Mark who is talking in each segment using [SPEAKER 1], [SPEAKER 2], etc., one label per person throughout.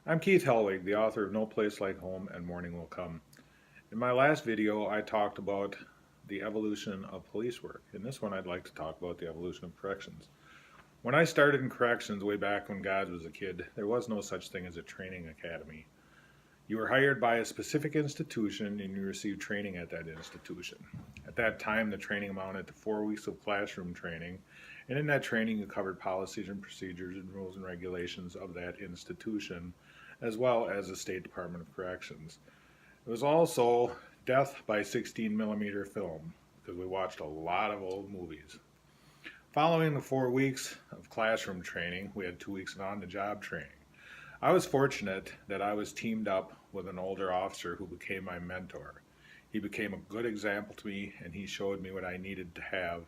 [SPEAKER 1] I'm Keith Helwig, the author of No Place Like Home and Morning Will Come. In my last video, I talked about the evolution of police work. In this one, I'd like to talk about the evolution of corrections. When I started in corrections way back when God was a kid, there was no such thing as a training academy. You were hired by a specific institution and you received training at that institution. At that time, the training amounted to 4 weeks of classroom training, and in that training, you covered policies and procedures and rules and regulations of that institution, as well as the State Department of Corrections. It was also death by 16 millimeter film, because we watched a lot of old movies. Following the 4 weeks of classroom training, we had 2 weeks of on the job training. I was fortunate that I was teamed up with an older officer who became my mentor. He became a good example to me, and he showed me what I needed to have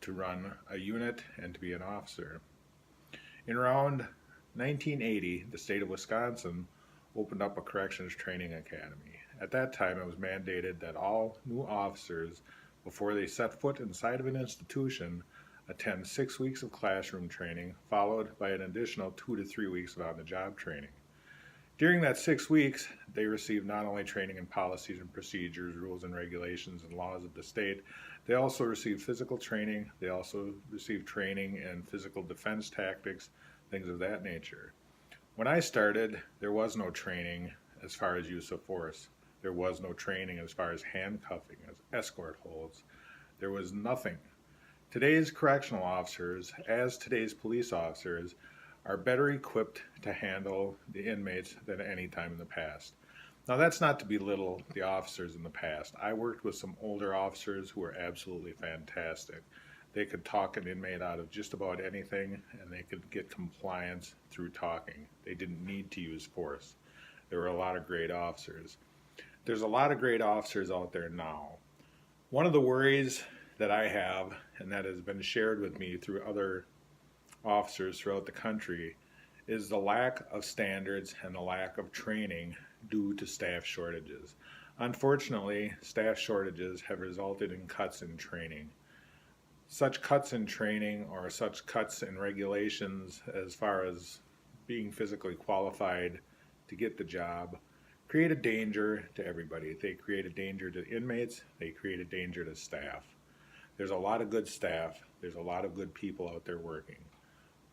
[SPEAKER 1] to run a unit and to be an officer. In around 1980, the state of Wisconsin opened up a corrections training academy. At that time, it was mandated that all new officers, before they set foot inside of an institution, attend 6 weeks of classroom training, followed by an additional 2 to 3 weeks of on-the-job training. During that 6 weeks, they received not only training in policies and procedures, rules and regulations, and laws of the state, they also received physical training, they also received training in physical defense tactics, things of that nature. When I started, there was no training as far as use of force. There was no training as far as handcuffing, as escort holds. There was nothing. Today's correctional officers, as today's police officers, are better equipped to handle the inmates than any time in the past. Now, that's not to belittle the officers in the past. I worked with some older officers who were absolutely fantastic. They could talk an inmate out of just about anything, and they could get compliance through talking. They didn't need to use force. There were a lot of great officers. There's a lot of great officers out there now. One of the worries that I have, and that has been shared with me through other officers throughout the country, is the lack of standards and the lack of training due to staff shortages. Unfortunately, staff shortages have resulted in cuts in training. Such cuts in training or such cuts in regulations as far as being physically qualified to get the job create a danger to everybody. They create a danger to inmates, they create a danger to staff. There's a lot of good staff, there's a lot of good people out there working.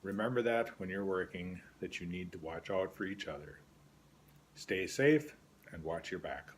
[SPEAKER 1] Remember that when you're working, that you need to watch out for each other. Stay safe and watch your back.